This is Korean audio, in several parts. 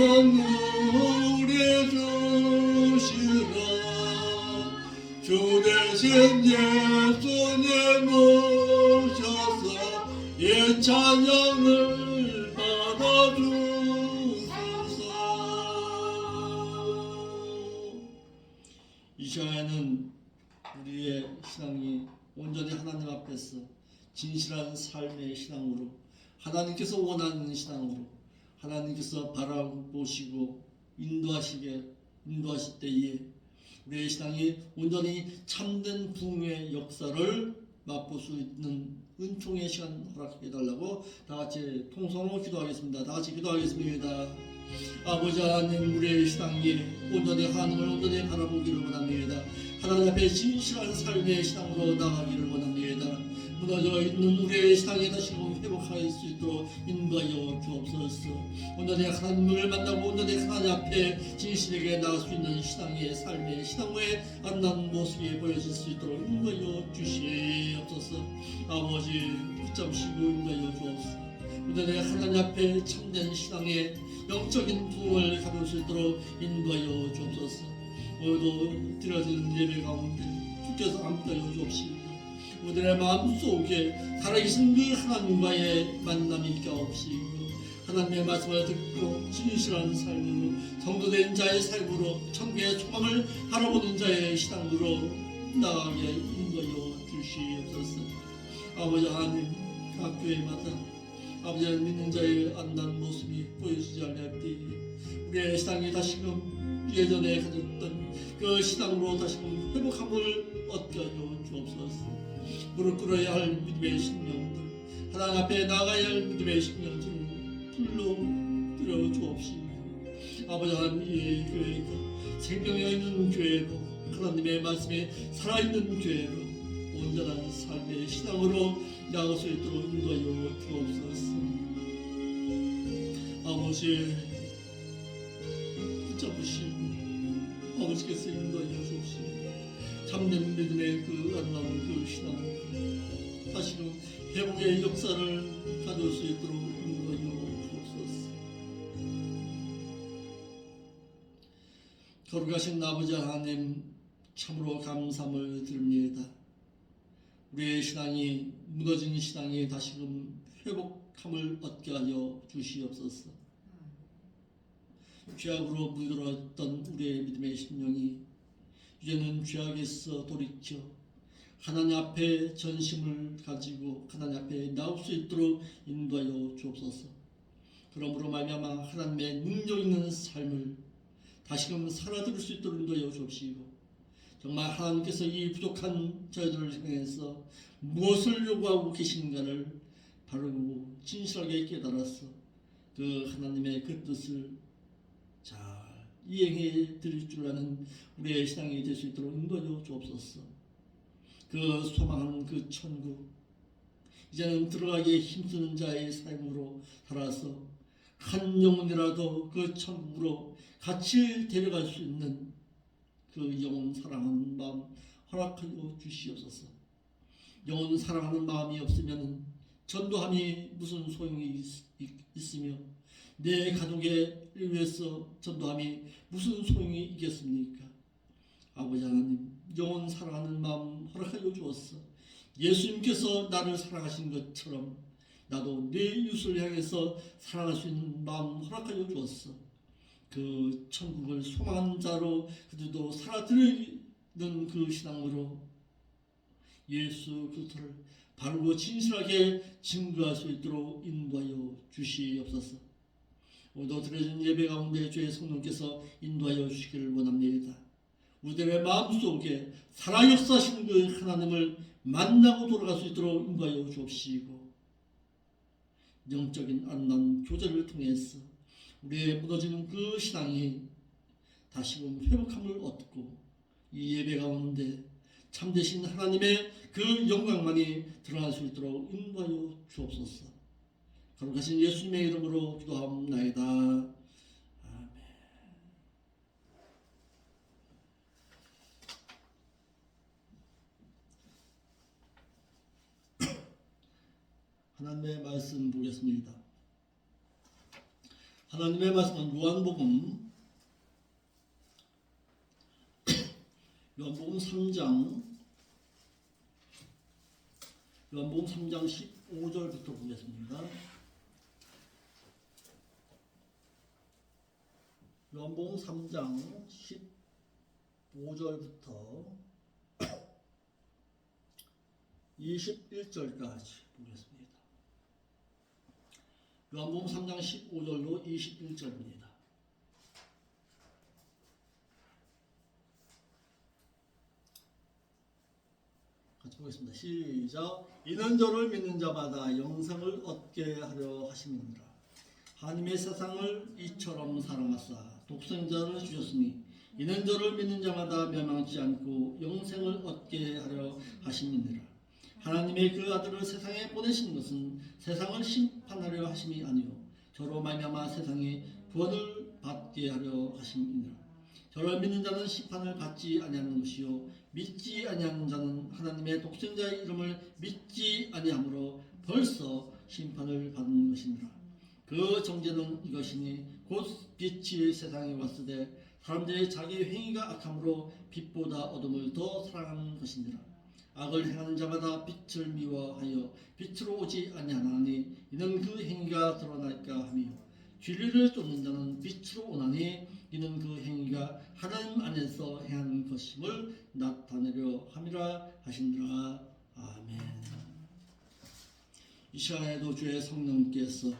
우리 주시라. 주 대신 예수님 모셔서 이 찬양을 받아주소서. 이 시간에는 우리의 신앙이 온전히 하나님 앞에서 진실한 삶의 신앙으로, 하나님께서 원하는 신앙으로, 하나님께서 바라보시고 인도하실 때에 우리의 신앙이 온전히 참된 부흥의 역사를 맛볼 수 있는 은총의 시간 허락해 달라고 다 같이 통성으로 기도하겠습니다. 다 같이 기도하겠습니다. 아버지 하나님, 우리의 신앙이 온전히 하나님을 온전히 바라보기를 원합니다. 하나님 앞에 진실한 삶의 신앙으로 나가기를 원합니다. 무너져 있는 우리의 신앙이 다시금 회복할 수 있도록 인도하여 주옵소서. 온전히 하나님을 만나고 온전히 하나님 앞에 진실하게 나갈 수 있는 신앙의 삶의 신앙의 아름다운 모습이 보여질 수 있도록 인도하여 주시옵소서. 아버지 붙잡으시고 인도하여 주옵소서. 온전히 하나님 앞에 참된 신앙의 영적인 부흥을 가질 수 있도록 인도하여 주옵소서. 오늘도 드려지는 예배 가운데 주께서 함께하여 주옵시고 우리의 마음속에 살아계신 그 하나님과의 만남이 있게 하옵시고 하나님의 말씀을 듣고 진실한 삶으로 성도된 자의 삶으로 천국의 소망을 바라보는 자의 신앙으로 나아가게 인도하여 주시옵소서. 아버지 하나님, 각 교회마다 아버지를 믿는 자의 아름다운 모습이 보여지지 않을 때에 우리의 신앙이 다시금 예전에 가졌던 그 신앙으로 다시금 회복함을 얻게 하여 주옵소서. 무릎 꿇어야 할 믿음의 심령들, 하나님 앞에 나가야 할 믿음의 심령들을 불러 들여 주옵시고 아버지 하나님, 이 교회가 생명이 있는 교회로, 하나님의 말씀에 살아있는 교회로 온전한 삶의 신앙으로 나아갈 수 있도록 인도하여 주옵소서. 아버지 붙잡으시고 아버지께서 인도하여 주옵시고 참된 믿음의 그 아름다운 그 신앙 다시금 회복의 역사를 가져올 수 있도록 인도하여 주옵소서. 거룩하신 아버지 하나님, 참으로 감사함을 드립니다. 우리의 신앙이 무너진 신앙이 다시금 회복함을 얻게 하여 주시옵소서. 죄악으로 물들었던 우리의 믿음의 심령이 이제는 죄악에서 돌이켜 하나님 앞에 전심을 가지고 하나님 앞에 나올 수 있도록 인도하여 주옵소서. 그러므로 말미암아 하나님의 능력 있는 삶을 다시금 살아들을 수 있도록 인도하여 주옵시고 정말 하나님께서 이 부족한 저희들을 향해서 무엇을 요구하고 계신가를 바르고 진실하게 깨달아서 그 하나님의 그 뜻을 잘 이행해 드릴 줄 아는 우리의 신앙이 될 수 있도록 인도하여 주옵소서. 그 소망하는 그 천국, 이제는 들어가기에 힘쓰는 자의 삶으로 살아서 한 영혼이라도 그 천국으로 같이 데려갈 수 있는 그 영혼 사랑하는 마음 허락하여 주시옵소서. 영혼 사랑하는 마음이 없으면 전도함이 무슨 소용이 있으며 내 가족에 위해서 전도함이 무슨 소용이 있겠습니까? 아버지 하나님, 영혼 사랑하는 마음 허락하여 주었어. 예수님께서 나를 사랑하신 것처럼 나도 내 이웃을 향해서 사랑할 수 있는 마음 허락하여 주었어. 그 천국을 소망하는 자로 그들도 살아들이는 그 신앙으로 예수 그리스도를 바르고 진실하게 증거할 수 있도록 인도하여 주시옵소서. 오늘도 드려진 예배 가운데 주의 성령께서 인도하여 주시기를 원합니다. 우리들의 마음속에 살아 역사하시는 그 하나님을 만나고 돌아갈 수 있도록 인도하여 주옵시고 영적인 아름다운 교제를 통해서 우리의 무너지는 그 신앙이 다시금 회복함을 얻고 이 예배 가운데 참되신 하나님의 그 영광만이 드러날 수 있도록 인도하여 주옵소서. 거룩하신 예수님의 이름으로 기도하옵나이다. 아멘. 하나님의 말씀 보겠습니다. 하나님의 말씀은 요한복음 3장 15절부터 보겠습니다. 요한복음 3장 15절부터 21절까지 보겠습니다. 요한복음 3장 15절로 21절입니다. 같이 보겠습니다. 시작. 이는 저를 믿는 자마다 영생을 얻게 하려 하심이니라. 하나님의 세상을 이처럼 사랑하사 독생자를 주셨으니 이는 저를 믿는 자마다 멸망치 않고 영생을 얻게 하려 하심이니라. 하나님의 그 아들을 세상에 보내신 것은 세상을 심판하려 하심이 아니요 저로 말미암아 세상에 구원을 받게 하려 하심이니라. 저를 믿는 자는 심판을 받지 아니하는 것이요 믿지 아니하는 자는 하나님의 독생자의 이름을 믿지 아니하므로 벌써 심판을 받는 것이니라. 그 정죄는 이것이니 곧 빛이 세상에 왔으되 사람들이 자기 행위가 악함으로 빛보다 어둠을 더 사랑하는 것이니라. 악을 행하는 자마다 빛을 미워하여 빛으로 오지 아니하나니 이는 그 행위가 드러날까 하며 진리를 쫓는 자는 빛으로 오나니 이는 그 행위가 하나님 안에서 행하는 것임을 나타내려 함이라 하시니라. 아멘. 이 시간에도 주의 성령께서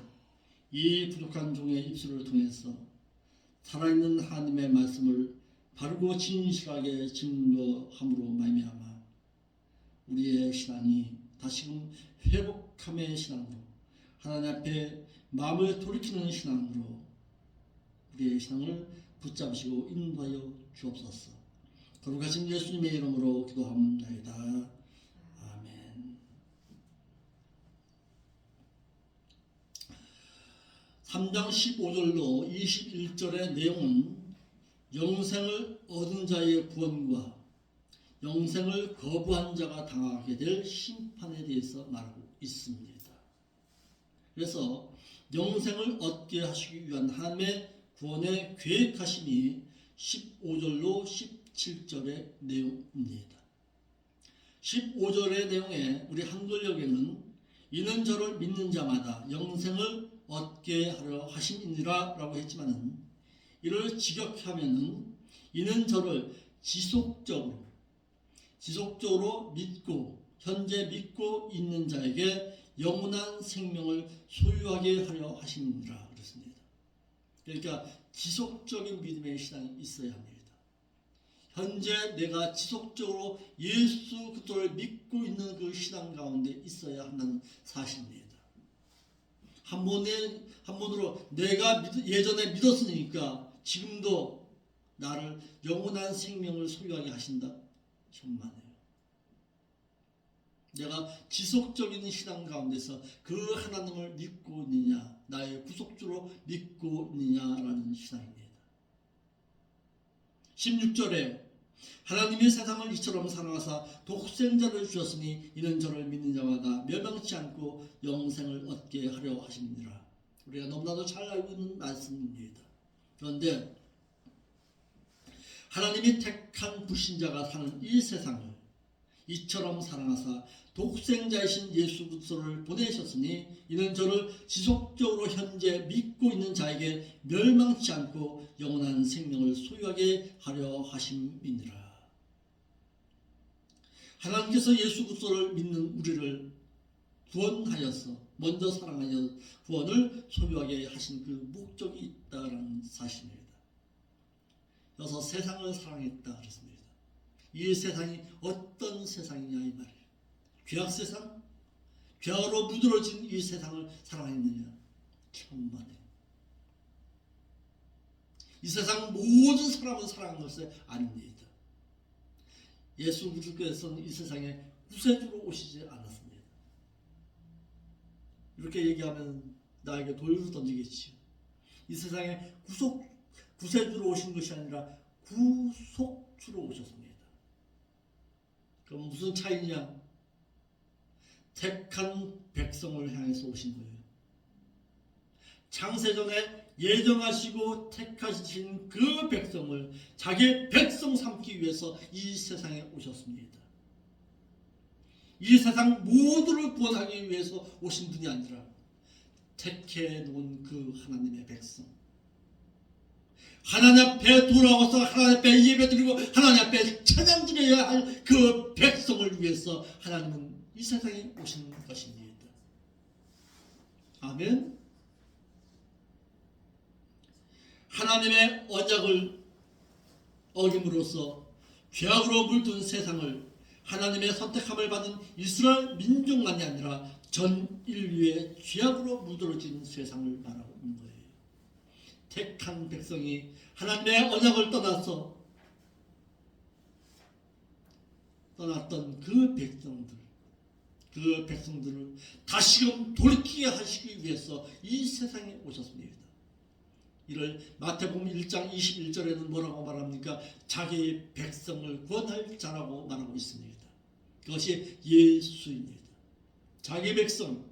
이 부족한 종의 입술을 통해서 살아있는 하나님의 말씀을 바르고 진실하게 증거함으로 말미암아 우리의 신앙이 다시금 회복함의 신앙으로 하나님 앞에 마음을 돌이키는 신앙으로 우리의 신앙을 붙잡으시고 인도하여 주옵소서. 거룩하신 예수님의 이름으로 기도합니다. 아멘. 3장 15절로 21절의 내용은 영생을 얻은 자의 구원과 영생을 거부한 자가 당하게 될 심판에 대해서 말하고 있습니다. 그래서 영생을 얻게 하시기 위한 하나님의 구원의 계획하심이 15절로 17절의 내용입니다. 15절의 내용에 우리 한글역에는 이는 저를 믿는 자마다 영생을 얻게 하려 하심이니라 라고 했지만은 이를 직역하면은 이는 저를 지속적으로 믿고 현재 믿고 있는 자에게 영원한 생명을 소유하게 하려 하심이니라 그렇습니다. 그러니까 지속적인 믿음의 신앙이 있어야 합니다. 현재 내가 지속적으로 예수 그리스도를 믿고 있는 그 신앙 가운데 있어야 한다는 사실입니다. 한 번으로 내가 예전에 믿었으니까 지금도 나를 영원한 생명을 소유하게 하신다? 천만에요. 내가 지속적인 신앙 가운데서 그 하나님을 믿고 있느냐, 나의 구속주로 믿고 있느냐라는 신앙입니다. 16절에 하나님이 세상을 이처럼 사랑하사 독생자를 주셨으니 이는 저를 믿는 자마다 멸망치 않고 영생을 얻게 하려 하십니다. 우리가 너무나도 잘 알고 있는 말씀입니다. 그런데 하나님이 택한 불신자가 사는 이 세상을 이처럼 사랑하사 독생자이신 예수 그리스도를 보내셨으니 이는 저를 지속적으로 현재 믿고 있는 자에게 멸망치 않고 영원한 생명을 소유하게 하려 하심이니라. 하나님께서 예수 그리스도를 믿는 우리를 구원하여서 먼저 사랑하여 구원을 소유하게 하신 그 목적이 있다라는 사실입니다. 그래서 세상을 사랑했다 그랬습니다. 이 세상이 어떤 세상이냐 이 말이에요. 죄악 세상? 죄악으로 무드러진 이 세상을 사랑했느냐? 천만에. 이 세상 모든 사람을 사랑한 것은 아닙니다. 예수 그리스도께서는 이 세상에 구세주로 오시지 않았습니다. 이렇게 얘기하면 나에게 돌을 던지겠지요. 이 세상에 구세주로 오신 것이 아니라 구속주로 오셨습니다. 그럼 무슨 차이냐? 택한 백성을 향해서 오신 거예요. 창세전에 예정하시고 택하신 그 백성을 자기의 백성 삼기 위해서 이 세상에 오셨습니다. 이 세상 모두를 구원하기 위해서 오신 분이 아니라 택해 놓은 그 하나님의 백성, 하나님 앞에 돌아와서 하나님 앞에 예배드리고 하나님 앞에 찬양드려야 할 그 백성을 위해서 하나님은 이 세상에 오신 것입니다. 아멘. 하나님의 언약을 어김으로써 죄악으로 물든 세상을 하나님의 선택함을 받은 이스라엘 민족만이 아니라 전 인류의 죄악으로 물들어진 세상을 말하고 있는 거예요. 택한 백성이 하나님의 언약을 떠났던 그 백성들을 다시금 돌이키게 하시기 위해서 이 세상에 오셨습니다. 이를 마태복음 1장 21절에는 뭐라고 말합니까? 자기의 백성을 구원할 자라고 말하고 있습니다. 그것이 예수입니다. 자기 백성,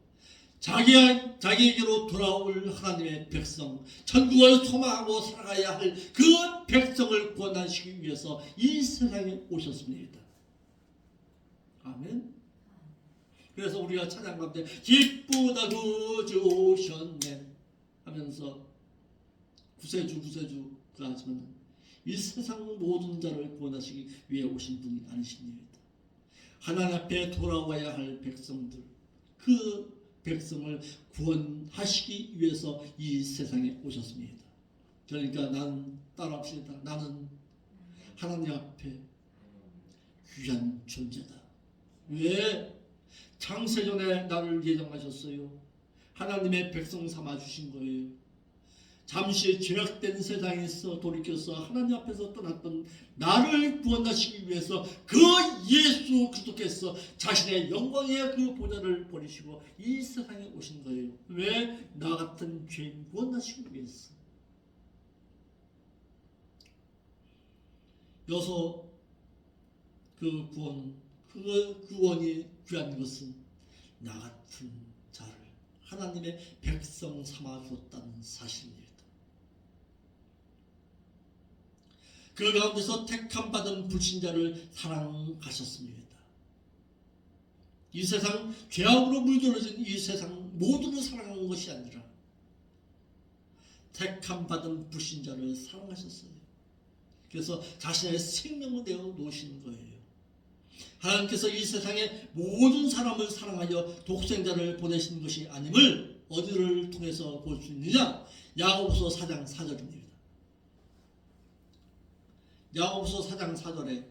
자기에게로 돌아올 하나님의 백성, 천국을 소망하고 살아가야 할 그 백성을 구원하시기 위해서 이 세상에 오셨습니다. 아멘. 그래서 우리가 찬양 가운데 기쁘다 구주 오셨네 하면서 구세주가 하지만 이 세상 모든 자를 구원하시기 위해 오신 분이 아니십니다. 하나님 앞에 돌아와야 할 백성들, 그 백성을 구원하시기 위해서 이 세상에 오셨습니다. 그러니까 나는 따라합시다. 나는 하나님 앞에 귀한 존재다. 왜? 창세전에 나를 예정하셨어요. 하나님의 백성 삼아 주신 거예요. 잠시 죄악된 세상에서 돌이켜서 하나님 앞에서 떠났던 나를 구원하시기 위해서 그 예수 그리스도께서 자신의 영광의 그 보좌를 버리시고 이 세상에 오신 거예요. 왜? 나 같은 죄인 구원하시기 위해서. 여서 그 구원이 귀한 것은 나 같은 자를 하나님의 백성 삼아 주었다는 사실입니다. 그 가운데서 택함 받은 불신자를 사랑하셨습니다. 이 세상 죄악으로 물들어진 이 세상 모두를 사랑하는 것이 아니라 택함 받은 불신자를 사랑하셨어요. 그래서 자신의 생명을 내어 놓으신 거예요. 하나님께서 이 세상의 모든 사람을 사랑하여 독생자를 보내신 것이 아님을 어디를 통해서 볼 수 있느냐? 야고보서 4장 4절입니다. 야고보서 4장 4절에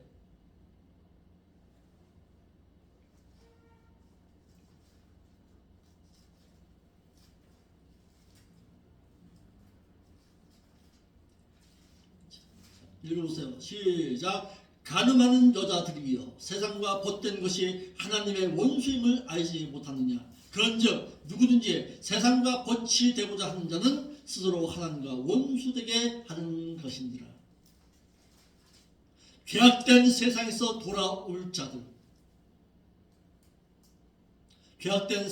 읽어보세요. 시작. 간음하는 여자들이여 세상과 벗된 것이 하나님의 원수임을 알지 못하느냐. 그런즉 누구든지 세상과 벗이 되고자 하는 자는 스스로 하나님과 원수되게 하는 것이니라. 죄악된 세상에서 돌아올 자들, 죄악된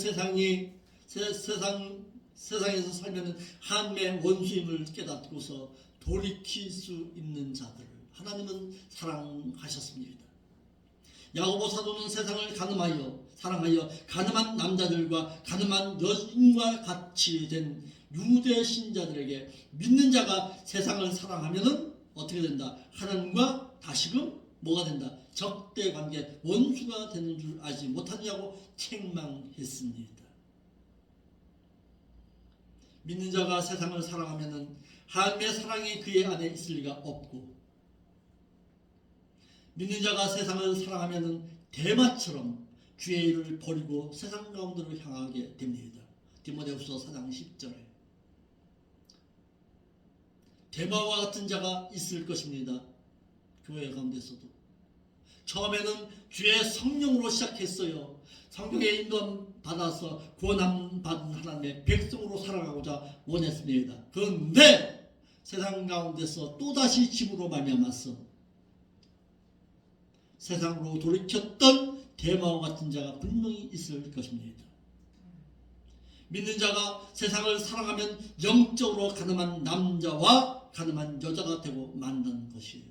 세상에서 살면 하나님의 원수임을 깨닫고서 돌이킬 수 있는 자들을 하나님은 사랑하셨습니다. 야고보 사도는 세상을 사랑하여 가늠한 남자들과 가늠한 여인과 같이 된 유대 신자들에게 믿는 자가 세상을 사랑하면은 어떻게 된다? 하나님과 다시금 뭐가 된다? 적대 관계, 원수가 되는 줄 알지 못하냐고 책망했습니다. 믿는 자가 세상을 사랑하면은 하나님의 사랑이 그의 안에 있을 리가 없고, 믿는 자가 세상을 사랑하면은 대마처럼 주의 일을 버리고 세상 가운데로 향하게 됩니다. 디모데후서 4장 10절에 대마와 같은 자가 있을 것입니다. 교회 가운데서도 처음에는 주의 성령으로 시작했어요. 성령의 인도함 받아서 구원함 받은 하나님의 백성으로 살아가고자 원했습니다. 그런데 세상 가운데서 또다시 짐으로 말미암아서 세상으로 돌이켰던 대마와 같은 자가 분명히 있을 것입니다. 믿는 자가 세상을 사랑하면 영적으로 가늠한 남자와 가늠한 여자가 되고 만든 것이에요.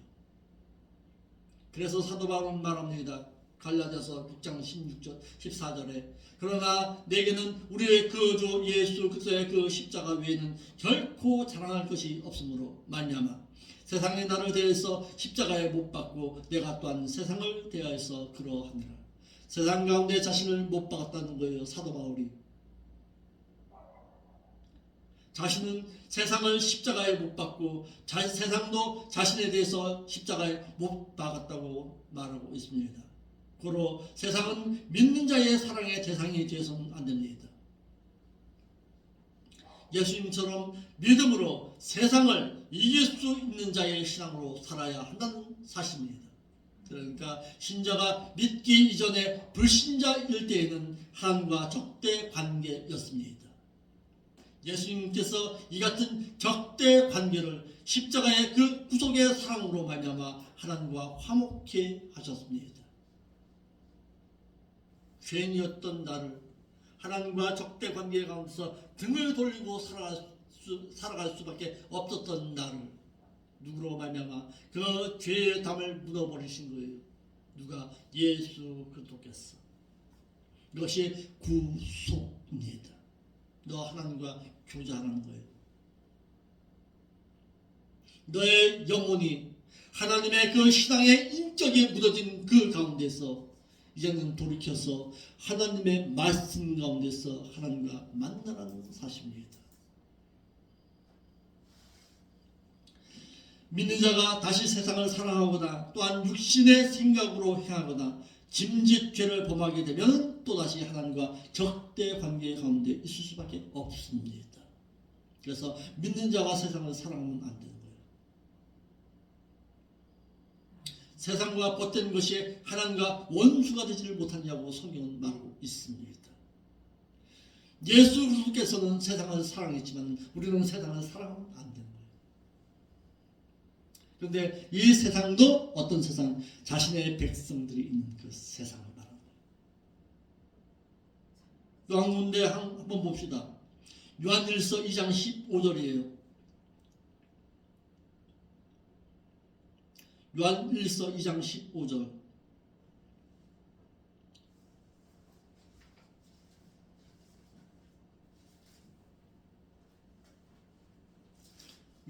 그래서 사도 바울은 말합니다. 갈라디아서 6장 16절 14절에 그러나 내게는 우리의 그 주 예수 그리스도의 그 십자가 외에는 결코 자랑할 것이 없으므로 말미암아 세상이 나를 대하여서 십자가에 못 박고 내가 또한 세상을 대하여서 그러하니라. 세상 가운데 자신을 못 박았다는 거예요. 사도 바울이 자신은 세상을 십자가에 못 박고 세상도 자신에 대해서 십자가에 못 박았다고 말하고 있습니다. 고로 세상은 믿는 자의 사랑의 대상이 되어서는 안 됩니다. 예수님처럼 믿음으로 세상을 이길 수 있는 자의 신앙으로 살아야 한다는 사실입니다. 그러니까 신자가 믿기 이전에 불신자일 때에는 하나님과 적대 관계였습니다. 예수님께서 이 같은 적대 관계를 십자가의 그 구속의 사랑으로 말미암아 하나님과 화목케 하셨습니다. 죄인이었던 나를 하나님과 적대 관계 가운데서 등을 돌리고 살아갈 수밖에 없었던 나를 누구로 말미암아 그 죄의 담을 묻어버리신 거예요. 누가? 예수 그리스도께서. 이것이 구속입니다. 너 하나님과 교제하는 거예요. 너의 영혼이 하나님의 그 신앙의 인격에 묻어진 그 가운데서 이제는 돌이켜서 하나님의 말씀 가운데서 하나님과 만나라는 사실입니다. 믿는 자가 다시 세상을 사랑하거나 또한 육신의 생각으로 행하거나 짐짓 죄를 범하게 되면 또다시 하나님과 적대 관계 가운데 있을 수밖에 없습니다. 그래서 믿는 자가 세상을 사랑하면 안 되는 거예요. 세상과 벗된 것이 하나님과 원수가 되지를 못하냐고 성경은 말하고 있습니다. 예수 그리스도께서는 세상을 사랑했지만 우리는 세상을 사랑하면 안 되는 거예요. 그런데 이 세상도 어떤 세상? 자신의 백성들이 있는 그 세상을 말하는 거예요. 요한문대 한번 봅시다. 요한일서 2장 15절이에요. 요한일서 2장 15절.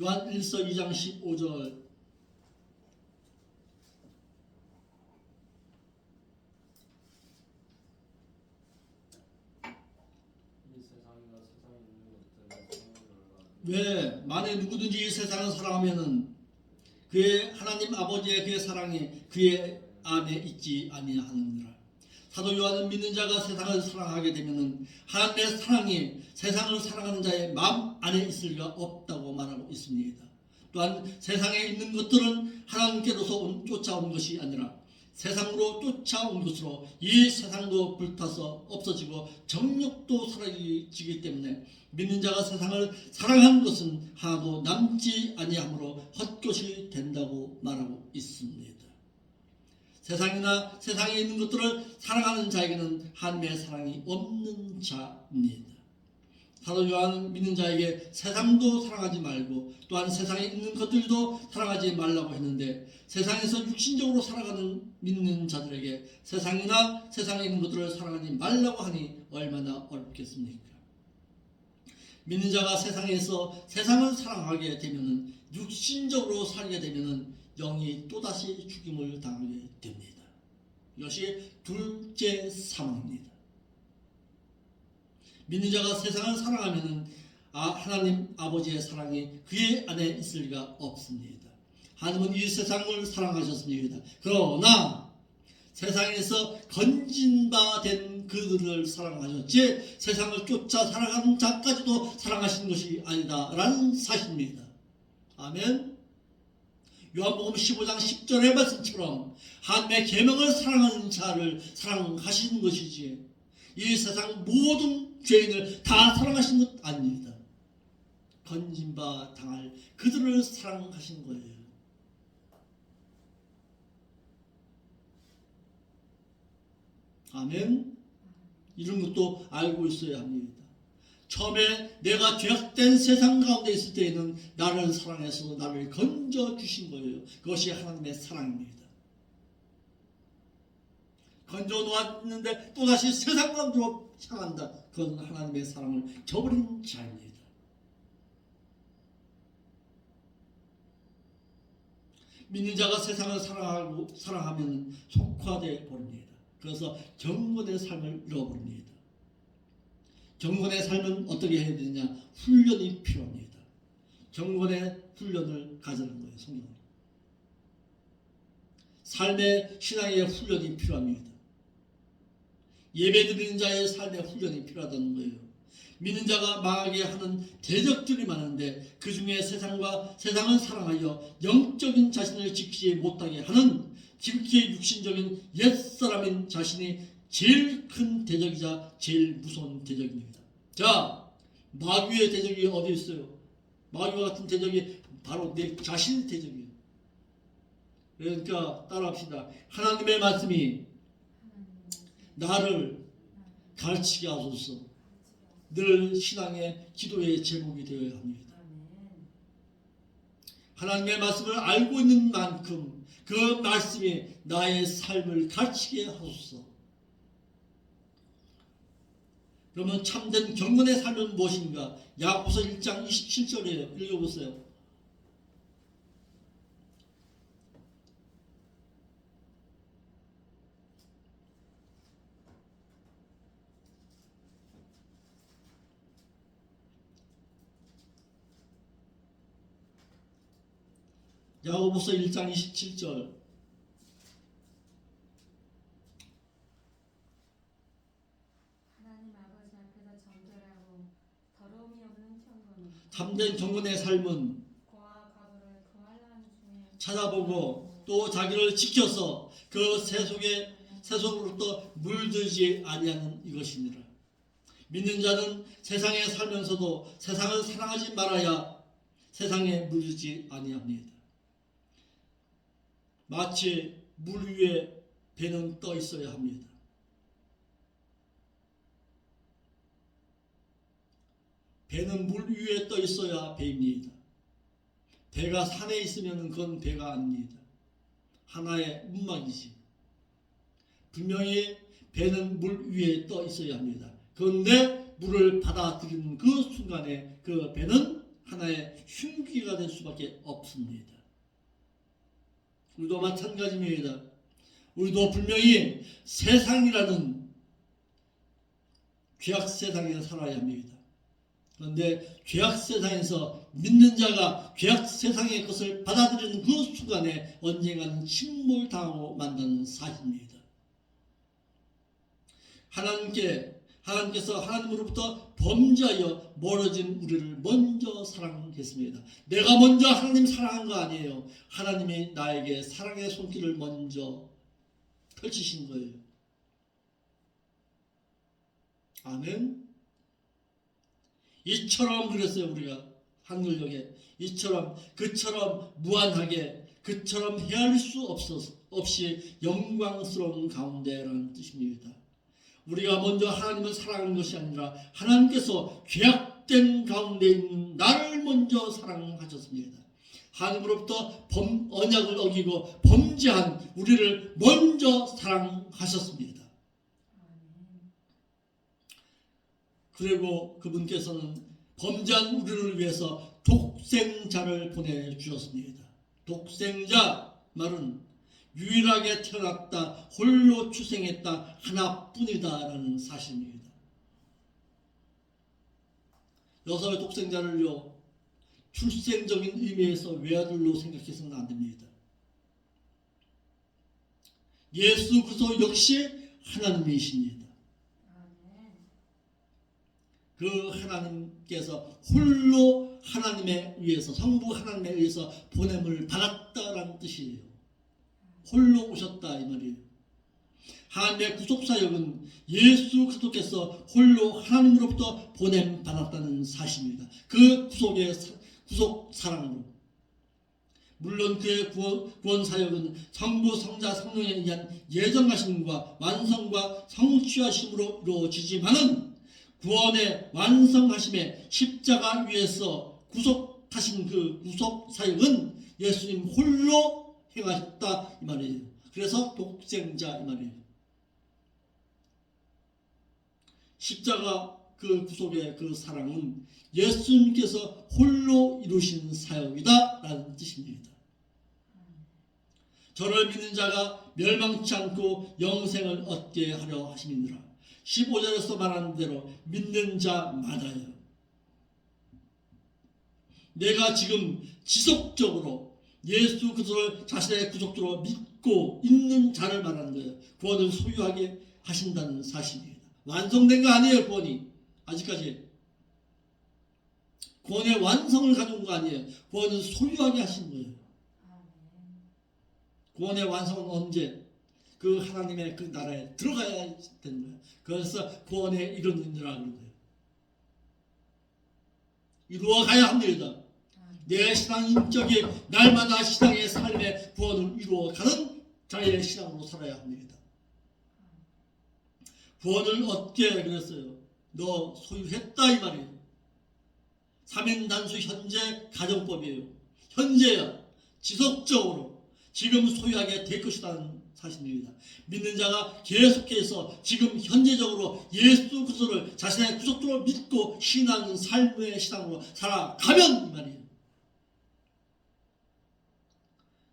요한일서 2장 15절. 왜? 만에 누구든지 이 세상을 사랑하면은 그의 하나님 아버지의 그의 사랑이 그의 안에 있지 아니하느니라. 사도 요한은 믿는 자가 세상을 사랑하게 되면은 하나님의 사랑이 세상을 사랑하는 자의 마음 안에 있을 리가 없다고 말하고 있습니다. 또한 세상에 있는 것들은 하나님께로서 쫓아온 것이 아니라 세상으로 쫓아온 것으로 이 세상도 불타서 없어지고 정욕도 사라지기 때문에 믿는 자가 세상을 사랑하는 것은 하나도 남지 아니하므로 헛것이 된다고 말하고 있습니다. 세상이나 세상에 있는 것들을 사랑하는 자에게는 하나님의 사랑이 없는 자입니다. 사도 요한은 믿는 자에게 세상도 사랑하지 말고 또한 세상에 있는 것들도 사랑하지 말라고 했는데 세상에서 육신적으로 살아가는 믿는 자들에게 세상이나 세상에 있는 것들을 사랑하지 말라고 하니 얼마나 어렵겠습니까? 믿는 자가 세상에서 세상을 사랑하게 되면은 육신적으로 살게 되면은 영이 또다시 죽임을 당하게 됩니다. 이것이 둘째 상황입니다. 믿는 자가 세상을 사랑하면은 하나님 아버지의 사랑이 그의 안에 있을 리가 없습니다. 하나님은 이 세상을 사랑하셨습니다. 그러나 세상에서 건진 바 된 그들을 사랑하셨지 세상을 쫓아 살아가는 자까지도 사랑하신 것이 아니다라는 사실입니다. 아멘. 요한복음 15장 10절의 말씀처럼 하나님의 계명을 사랑하는 자를 사랑하시는 것이지 이 세상 모든 죄인을 다 사랑하신 것 아닙니다. 건진 바 당할 그들을 사랑하신 거예요. 아멘. 이런 것도 알고 있어야 합니다. 처음에 내가 죄악된 세상 가운데 있을 때에는 나를 사랑해서 나를 건져 주신 거예요. 그것이 하나님의 사랑입니다. 건져 놓았는데 또다시 세상 가운데로 향한다. 그건 하나님의 사랑을 저버린 자입니다. 믿는 자가 세상을 사랑하면 속화되어 버립니다. 그래서 경건의 삶을 잃어버립니다. 경건의 삶은 어떻게 해야 되느냐? 훈련이 필요합니다. 경건의 훈련을 가지는 거예요. 성경은. 삶의 신앙의 훈련이 필요합니다. 예배드리는 자의 삶의 훈련이 필요하다는 거예요. 믿는 자가 망하게 하는 대적들이 많은데 그 중에 세상을 사랑하여 영적인 자신을 지키지 못하게 하는 지극히 육신적인 옛사람인 자신이 제일 큰 대적이자 제일 무서운 대적입니다. 자, 마귀의 대적이 어디 있어요? 마귀와 같은 대적이 바로 내 자신의 대적이에요. 그러니까 따라합시다. 하나님의 말씀이 나를 가르치게 하소서. 늘 신앙의 기도의 제목이 되어야 합니다. 하나님의 말씀을 알고 있는 만큼 그 말씀이 나의 삶을 가르치게 하소서. 그러면 참된 경건의 삶은 무엇인가? 야고보서 1장 27절이에요. 읽어보세요. 야고보서 1장 27절. 하나님 아버지 앞에서 정결하고 더러움이 없는 경건은 참된 경건의 삶은 고와 과부를 거할란 중에 찾아보고 또 자기를 지켜서 그 세속으로부터 물들지 아니하는 이것입니다. 믿는 자는 세상에 살면서도 세상을 사랑하지 말아야 세상에 물들지 아니합니다. 마치 물 위에 배는 떠 있어야 합니다. 배는 물 위에 떠 있어야 배입니다. 배가 산에 있으면 그건 배가 아닙니다. 하나의 운막이지. 분명히 배는 물 위에 떠 있어야 합니다. 그런데 물을 받아들이는 그 순간에 그 배는 하나의 흉기가 될 수밖에 없습니다. 우리도 마찬가지입니다. 우리도 분명히 세상이라는 죄악 세상에 살아야 합니다. 그런데 죄악 세상에서 믿는 자가 죄악 세상의 것을 받아들이는 그 순간에 언젠가는 침몰당하고 만다는 사실입니다. 하나님께서 하나님으로부터 범죄하여 멀어진 우리를 먼저 사랑했습니다. 내가 먼저 하나님 사랑한 거 아니에요. 하나님이 나에게 사랑의 손길을 먼저 펼치신 거예요. 아멘. 이처럼 그랬어요. 우리가 한글역에 그처럼 무한하게 그처럼 헤아릴 수 없이 영광스러운 가운데라는 뜻입니다. 우리가 먼저 하나님을 사랑하는 것이 아니라 하나님께서 죄악된 가운데 있는 나를 먼저 사랑하셨습니다. 하나님으로부터 언약을 어기고 범죄한 우리를 먼저 사랑하셨습니다. 그리고 그분께서는 범죄한 우리를 위해서 독생자를 보내주셨습니다. 독생자 말은 유일하게 태어났다, 홀로 출생했다, 하나뿐이다라는 사실입니다. 여서의 독생자를요, 출생적인 의미에서 외아들로 생각해서는 안 됩니다. 예수 그리스도 역시 하나님이십니다. 그 하나님께서 홀로 하나님에 의해서, 성부 하나님에 의해서 보냄을 받았다라는 뜻이에요. 홀로 오셨다 이 말이에요. 하나님의 구속사역은 예수 그리스도께서 홀로 하나님으로부터 보냄 받았다는 사실입니다. 그 구속 사랑으로. 물론 그의 구원 사역은 성부, 성자, 성령에 의한 예정하심과 완성과 성취하심으로 이루어지지만은 구원의 완성하심에 십자가 위에서 구속하신 그 구속 사역은 예수님 홀로 행하셨다 이 말이에요. 그래서 독생자 이 말이에요. 십자가 그 구속의 그 사랑은 예수님께서 홀로 이루신 사역이다 라는 뜻입니다. 저를 믿는 자가 멸망치 않고 영생을 얻게 하려 하심이니라. 15절에서 말하는 대로 믿는 자마다요. 내가 지금 지속적으로 예수 그리스도를 자신의 구속주로 믿고 있는 자를 말하는 거예요. 구원을 소유하게 하신다는 사실입니다. 완성된 거 아니에요. 구원이 아직까지 구원의 완성을 가져온 거 아니에요. 구원을 소유하게 하신 거예요. 구원의 완성은 언제? 그 하나님의 그 나라에 들어가야 되는 거예요. 그래서 구원에 이르느니라 그런 거예요. 이루어가야 합니다. 내 신앙 인격이 날마다 신앙의 삶의 구원을 이루어가는 자의 신앙으로 살아야 합니다. 구원을 얻게 그랬어요. 너 소유했다 이 말이에요. 3인 단수 현재 가정법이에요. 현재야 지속적으로 지금 소유하게 될 것이라는 사실입니다. 믿는 자가 계속해서 지금 현재적으로 예수 그리스도를 자신의 구속주로 믿고 신앙은 삶의 신앙으로 살아가면 이 말이에요.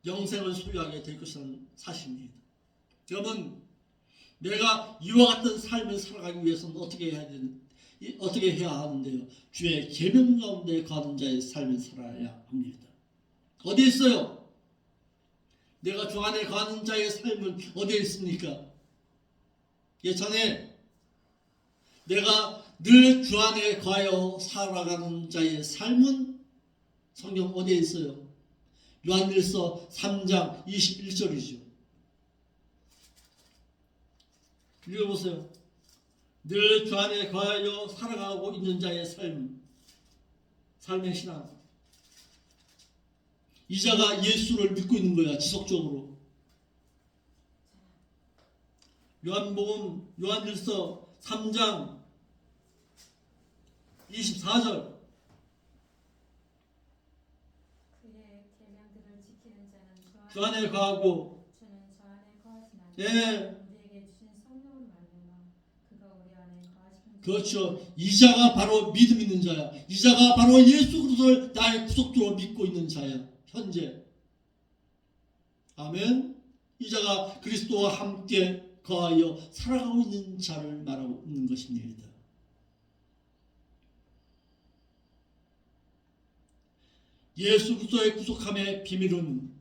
영생을 소유하게 될 것이라는 사실입니다. 여러분, 내가 이와 같은 삶을 살아가기 위해서는 어떻게 해야 하는데요? 주의 계명 가운데 거하는 자의 삶을 살아야 합니다. 어디에 있어요? 내가 주 안에 거하는 자의 삶은 어디에 있습니까? 예전에 내가 늘 주 안에 거하여 살아가는 자의 삶은 성경 어디에 있어요? 요한일서 3장 21절이죠. 읽어보세요. 늘 주 안에 거하여 살아가고 있는 자의 삶의 신앙. 이 자가 예수를 믿고 있는 거야, 지속적으로. 요한일서 3장 24절. 그의 계명들을 지키는 자는 주 안에 거하고, 주는 저 안에 거하시나니 예, 우리에게 주신 성령을 말미암아 그가 우리 안에 거하시는 그렇죠. 이 자가 바로 믿음 있는 자야. 이 자가 바로 예수 그리스도를 나의 구속주로 믿고 있는 자야. 현재. 아멘. 이 자가 그리스도와 함께 거하여 살아가고 있는 자를 말하고 있는 것입니다. 예수 그리스도의 구속함의 비밀은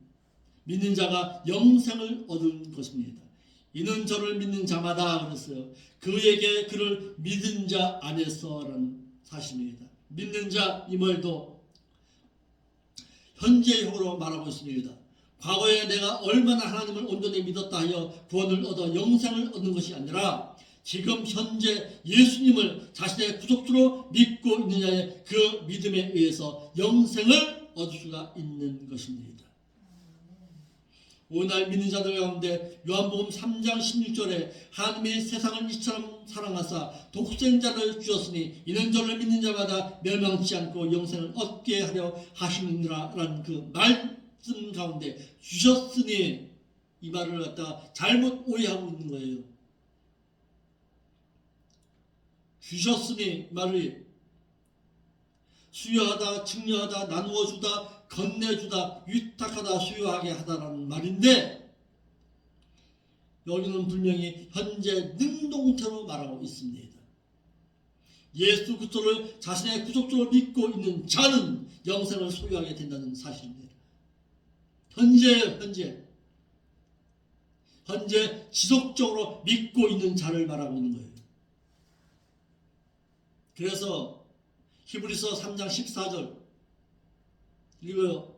믿는 자가 영생을 얻은 것입니다. 이는 저를 믿는 자마다 그랬어요. 그에게 그를 믿은 자 안에서라는 사실입니다. 믿는 자 이 말도 현재형으로 말하고 있습니다. 과거에 내가 얼마나 하나님을 온전히 믿었다 하여 구원을 얻어 영생을 얻는 것이 아니라 지금 현재 예수님을 자신의 구속주로 믿고 있는 자의 그 믿음에 의해서 영생을 얻을 수가 있는 것입니다. 오늘 믿는 자들 가운데 요한복음 3장 16절에 하나님이 세상을 이처럼 사랑하사 독생자를 주셨으니 이는 저를 믿는 자마다 멸망치 않고 영생을 얻게 하려 하심이니라 라는 그 말씀 가운데 주셨으니 이 말을 갖다가 잘못 오해하고 있는 거예요. 주셨으니 말을 수여하다, 증여하다, 나누어주다, 건네주다, 위탁하다, 수여하게 하다라는 말인데 여기는 분명히 현재 능동태로 말하고 있습니다. 예수 그리스도를 자신의 구속주로 믿고 있는 자는 영생을 소유하게 된다는 사실입니다. 현재 지속적으로 믿고 있는 자를 말하고 있는 거예요. 그래서 히브리서 3장 14절 읽어요.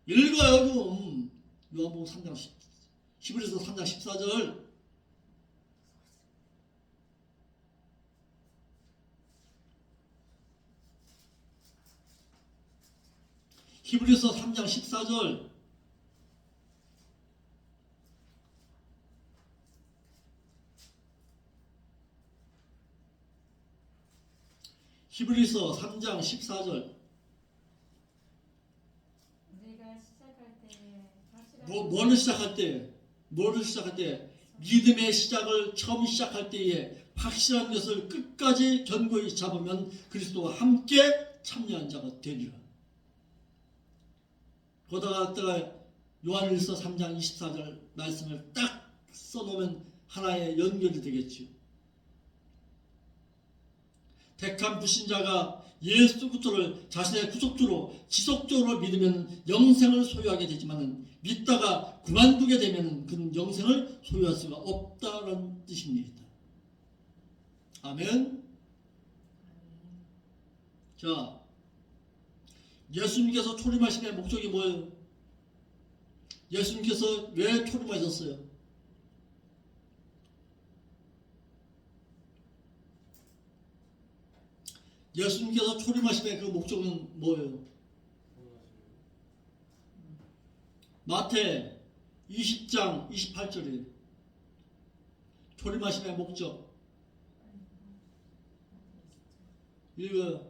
좀. 요한복음 3장 히브리서 3장 14절 히브리서 3장 14절 히브리서 3장 14절. 우리가 시작할 때 확실한 뭐를 시작할 때 믿음의 시작을 처음 시작할 때에 확실한 것을 끝까지 견고히 잡으면 그리스도와 함께 참여한 자가 되리라. 거기다가 요한일서 3장 24절 말씀을 딱 써놓으면 하나의 연결이 되겠지요. 택한 불신자가 예수 그리스도를 자신의 구속주로 지속적으로 믿으면 영생을 소유하게 되지만 믿다가 그만두게 되면 그는 영생을 소유할 수가 없다는 뜻입니다. 아멘. 자, 예수님께서 초림하심의 목적이 뭐예요? 예수님께서 왜 초림하셨어요? 예수님께서 초림하심의 그 목적은 뭐예요? 마태 20장 28절이에요. 초림하심의 목적. 읽어요.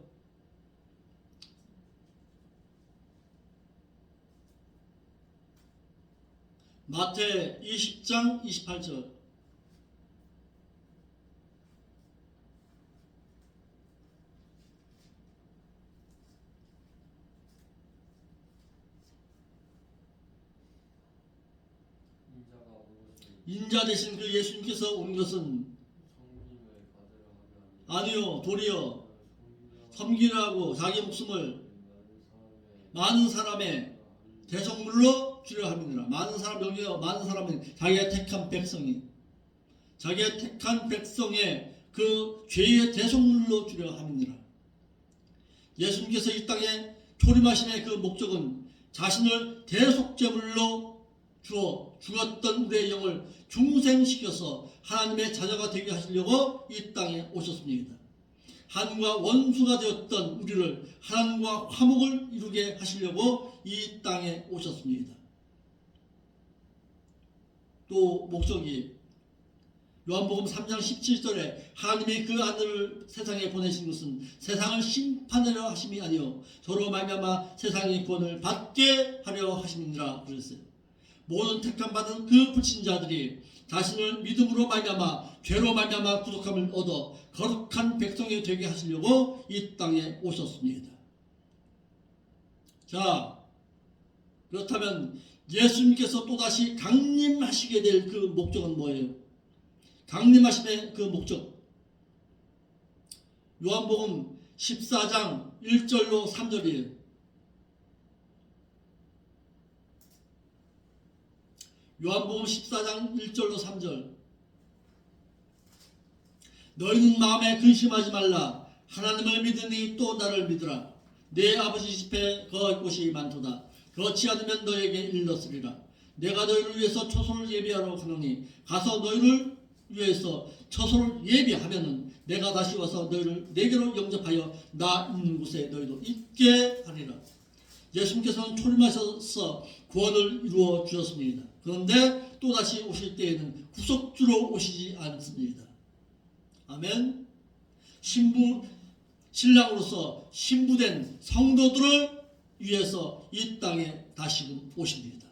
마태 20장 28절. 인자 대신 그 예수님께서 온 것은 아니요, 도리어 섬기라고 자기 목숨을 많은 사람의 대속물로 주려 함이니라. 많은 사람, 여기요, 많은 사람은 자기가 택한 백성이, 자기가 택한 백성의 그 죄의 대속물로 주려 함이니라. 예수님께서 이 땅에 초림하심의 그 목적은 자신을 대속제물로 주어 죽었던 우리의 영을 중생시켜서 하나님의 자녀가 되게 하시려고 이 땅에 오셨습니다. 하나님과 원수가 되었던 우리를 하나님과 화목을 이루게 하시려고 이 땅에 오셨습니다. 또 목적이 요한복음 3장 17절에 하나님이 그 아들을 세상에 보내신 것은 세상을 심판하려 하심이 아니요 저로 말미암아 세상의 구원을 받게 하려 하심이니라 그랬어요. 모든 택함받은 그 불신자들이 자신을 믿음으로 말미암아 죄로 말미암아 구속함을 얻어 거룩한 백성이 되게 하시려고 이 땅에 오셨습니다. 자, 그렇다면 예수님께서 또다시 강림하시게 될 그 목적은 뭐예요? 강림하심의 그 목적. 요한복음 14장 1절로 3절이에요. 요한복음 14장 1절로 3절. 너희는 마음에 근심하지 말라. 하나님을 믿으니 또 나를 믿으라. 내 아버지 집에 거할 곳이 많도다. 그렇지 않으면 너에게 일렀으리라. 내가 너희를 위해서 처소를 예비하러 가노니 가서 너희를 위해서 처소를 예비하면은 내가 다시 와서 너희를 내게로 영접하여 나 있는 곳에 너희도 있게 하리라. 예수님께서는 초림하셔서 구원을 이루어 주셨습니다. 그런데 또다시 오실 때에는 구속주로 오시지 않습니다. 아멘. 신랑으로서 신부된 성도들을 위해서 이 땅에 다시금 오십니다.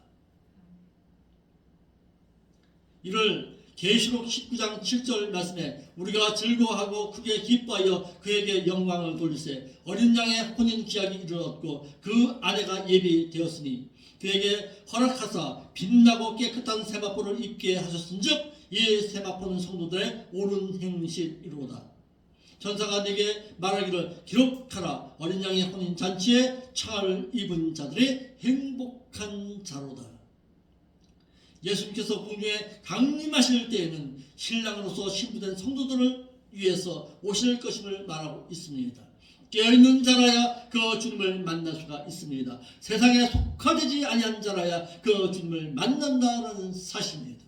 이를 계시록 19장 7절 말씀에 우리가 즐거워하고 크게 기뻐하여 그에게 영광을 돌리세 어린 양의 혼인 기약이 이르렀고 그 아내가 예비되었으니 그에게 허락하사 빛나고 깨끗한 세마포를 입게 하셨은즉 이 세마포는 성도들의 옳은 행실이로다. 천사가 네게 말하기를 기록하라. 어린 양의 혼인 잔치에 청함을 입은 자들이 행복한 자로다. 예수님께서 공중에 강림하실 때에는 신랑으로서 신부된 성도들을 위해서 오실 것임을 말하고 있습니다. 깨어있는 자라야 그 주님을 만날 수가 있습니다. 세상에 속하지 아니한 자라야 그 주님을 만난다라는 사실입니다.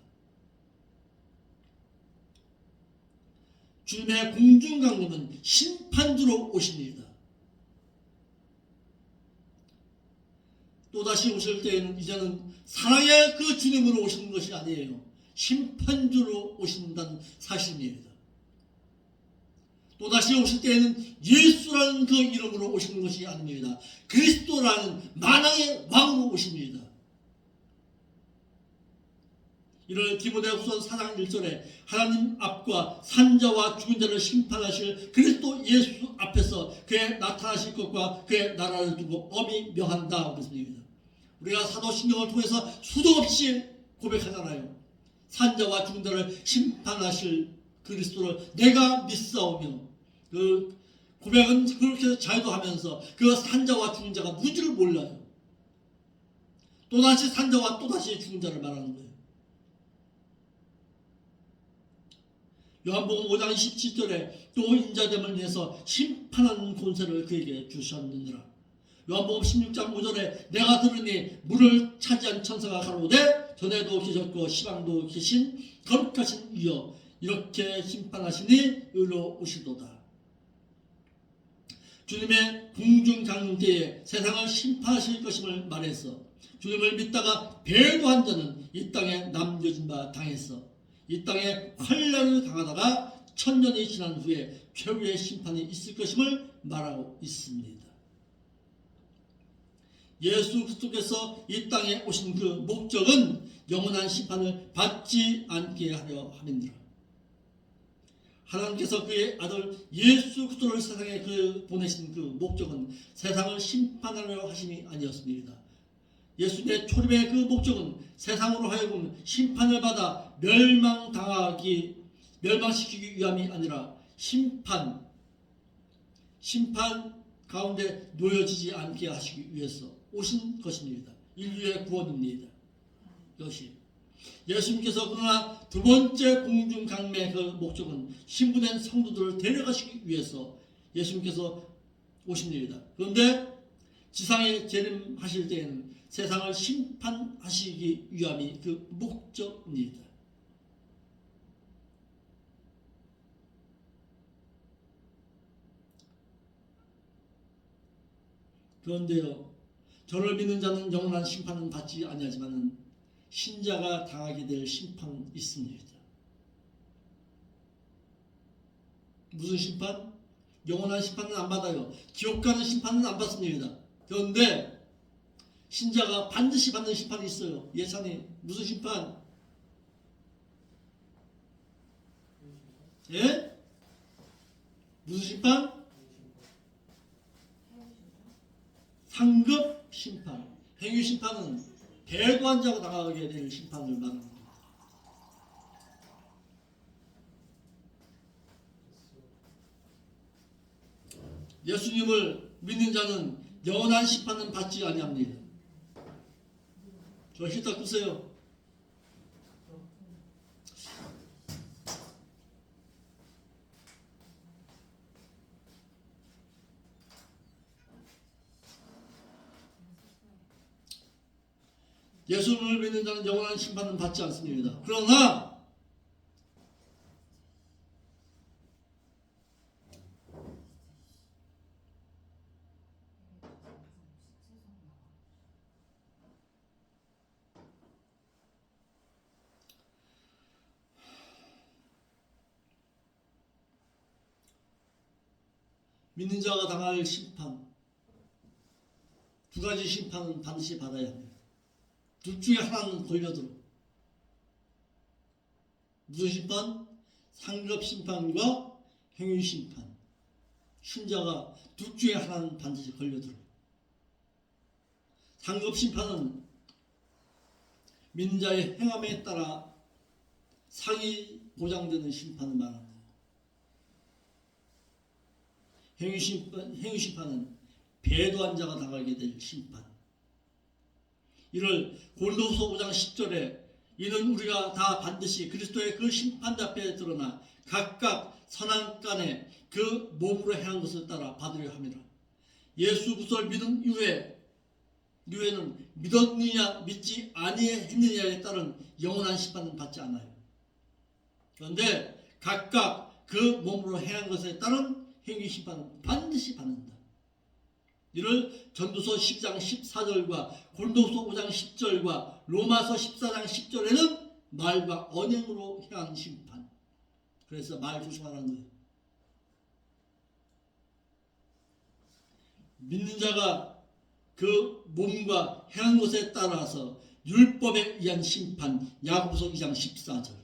주님의 공중 강림은 심판주로 오십니다. 또다시 오실 때에는 이제는 사랑의 그 주님으로 오시는 것이 아니에요. 심판주로 오신다는 사실입니다. 또다시 오실 때에는 예수라는 그 이름으로 오시는 것이 아닙니다. 그리스도라는 만왕의 왕으로 오십니다. 이를 디모데후서 4장 1절에 하나님 앞과 산자와 죽은 자를 심판하실 그리스도 예수 앞에서 그의 나타나실 것과 그의 나라를 두고 엄히 명한다 그랬습니다. 우리가 사도신경을 통해서 수도 없이 고백하잖아요. 산자와 죽은 자를 심판하실 그리스도를 내가 믿사오며, 그 고백은 그렇게 잘도 하면서 그 산자와 죽은 자가 누군지를 몰라요. 또다시 산자와 또다시 죽은 자를 말하는 거예요. 요한복음 5장 27절에 또 인자됨을 위해서 심판하는 권세를 그에게 주셨느니라. 요한복음 16장 5절에 내가 들으니 물을 차지한 천사가 가로되 전에도 계셨고 시방도 계신 거룩하신 이여 이렇게 심판하시니 의로우시도다. 주님의 궁중강림 때에 세상을 심판하실 것임을 말해서 주님을 믿다가 배도한 자는 이 땅에 남겨진 바 당했어 이 땅에 환난을 당하다가 천년이 지난 후에 최후의 심판이 있을 것임을 말하고 있습니다. 예수 그리스도께서 이 땅에 오신 그 목적은 영원한 심판을 받지 않게 하려 함이니라. 하나님께서 그의 아들 예수 그리스도를 세상에 보내신 그 목적은 세상을 심판하려 하심이 아니었습니다. 예수님의 초림의 그 목적은 세상으로 하여금 심판을 받아 멸망시키기 위함이 아니라 심판 가운데 놓여지지 않게 하시기 위해서 오신 것입니다. 인류의 구원입니다. 이것이 예수님께서 그러나 두 번째 공중강림의 그 목적은 신부된 성도들을 데려가시기 위해서 예수님께서 오십니다. 그런데 지상에 재림하실 때에는 세상을 심판하시기 위함이 그 목적입니다. 그런데요, 저를 믿는 자는 영원한 심판은 받지 아니하지만 신자가 당하게 될 심판은 있습니다. 무슨 심판? 영원한 심판은 안 받아요. 지옥 가는 심판은 안 받습니다. 그런데 신자가 반드시 받는 심판이 있어요. 예찬이 무슨 심판? 예? 무슨 심판? 상급 심판. 행위 심판은 배도한 자가 당하게 될 심판을 말하는 겁니다. 예수님을 믿는 자는 영원한 심판은 받지 아니합니다. 저 히터 끄세요. 예수님을 믿는 자는 영원한 심판은 받지 않습니다. 그러나 믿는 자가 당할 심판, 두 가지 심판은 반드시 받아야 합니다. 둘 중에 하나는 걸려들어. 무슨 심판? 상급 심판과 행위 심판. 신자가 둘 중에 하나는 반드시 걸려들어. 상급 심판은 믿는 자의 행함에 따라 상이 보장되는 심판을 말합니다. 행위 심판은 배도한 자가 당하게 될 심판. 이를 고린도후서 5장 10절에 이는 우리가 다 반드시 그리스도의 그 심판대 앞에 드러나 각각 선악간에 그 몸으로 행한 것을 따라 받으려 함이라. 예수 그리스도를 믿은 이후에는 믿었느냐 믿지 아니했느냐에 따른 영원한 심판은 받지 않아요. 그런데 각각 그 몸으로 행한 것에 따른 행위 심판은 반드시 받는다. 이를 전도서 10장 14절과 고린도후서 5장 10절과 로마서 14장 10절에는 말과 언행으로 행한 심판. 그래서 말 조심하라는 거예요. 믿는 자가 그 몸과 행한 것에 따라서 율법에 의한 심판, 야고보서 2장 14절.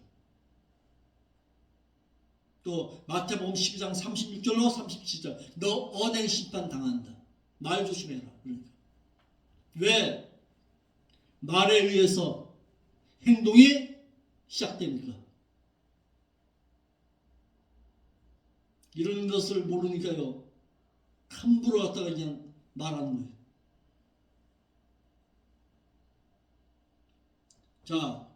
또 마태복음 12장 36절로 37절. 너 언행 심판 당한다. 말 조심해라. 그러니까. 왜 말에 의해서 행동이 시작됩니까? 이런 것을 모르니까요, 함부로 갖다가 그냥 말하는 거예요. 자,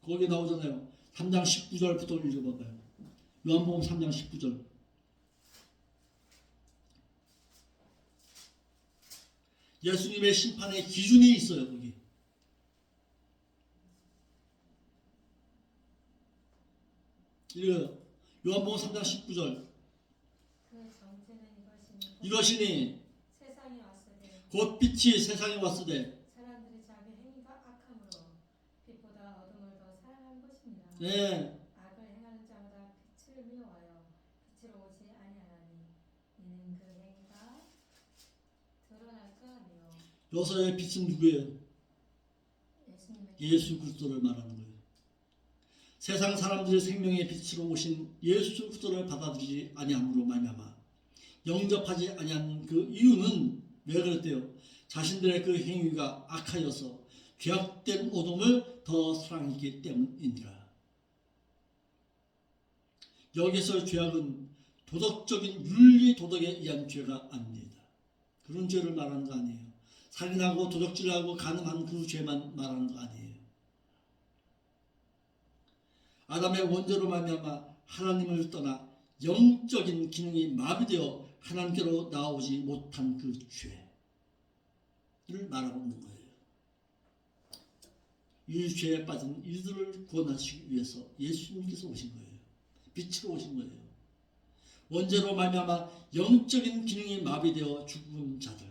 거기 나오잖아요. 3장 19절부터 읽어봐봐요. 요한복음 3장 19절. 예수님의 심판의 기준이 있어요. 거기. 읽어요. 요한복음 3장 19절. 그 정체는 이것이니 세상에 왔으되 곧 빛이 세상에 왔으되 사람들이 자기 행위가 악함으로 빛보다 어둠을 더 사랑한 것입니다. 네, 악을 행하는 자마다 빛을 미워하여 빛으로 오지 아니하나니 이는 그 행위가 드러날까 하며. 여기서의 빛은 누구예요? 예수님의 예수 그리스도를 말하는 거예요. 세상 사람들의 생명의 빛으로 오신 예수 그리스도를 받아들이지 아니함으로 말미암아 영접하지 아니한 그 이유는 왜 그랬대요? 자신들의 그 행위가 악하여서 죄악된 어둠을 더 사랑했기 때문이니라. 여기서 죄악은 도덕적인 윤리 도덕에 의한 죄가 아닙니다. 그런 죄를 말하는 거 아니에요. 살인하고 도적질하고 간음한 그 죄만 말하는 거 아니에요. 아담의 원죄로 말미암아 하나님을 떠나 영적인 기능이 마비되어 하나님께로 나오지 못한 그 죄를 말하고 있는 거예요. 이 죄에 빠진 이들을 구원하시기 위해서 예수님께서 오신 거예요. 빛으로 오신 거예요. 원죄로 말미암아 영적인 기능이 마비되어 죽은 자들,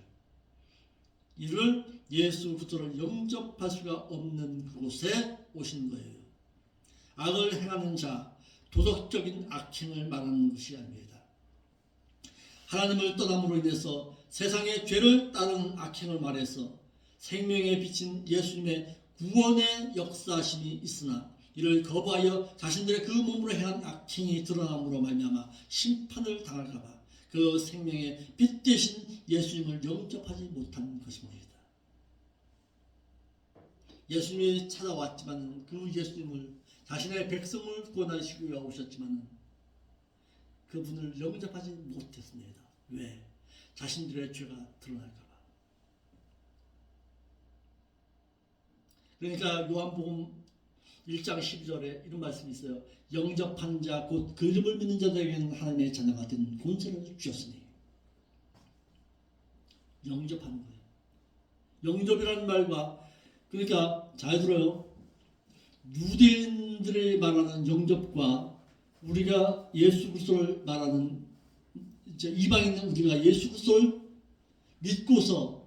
이를 예수 그리스도를 영접할 수가 없는 그곳에 오신 거예요. 악을 행하는 자, 도덕적인 악행을 말하는 것이 아닙니다. 하나님을 떠남으로 인해서 세상의 죄를 따르는 악행을 말해서 생명에 비친 예수님의 구원의 역사심이 있으나 이를 거부하여 자신들의 그 몸으로 행한 악행이 드러남으로 말미암아 심판을 당할까 봐 그 생명의 빛 대신 예수님을 영접하지 못한 것입니다. 예수님이 찾아왔지만 그 예수님을 자신의 백성을 구원하시기 위해 오셨지만 그분을 영접하지 못했습니다. 왜? 자신들의 죄가 드러날까 봐. 그러니까 요한복음 1장 12절에 이런 말씀이 있어요. 영접한 자 곧 그 이름을 믿는 자들에게는 하나님의 자녀가 된 권세를 주셨으니. 영접하는 거예요. 영접이라는 말과, 그러니까 잘 들어요. 유대인들이 말하는 영접과 우리가 예수 그리스도를 말하는, 이제 이방인은 우리가 예수 그리스도를 믿고서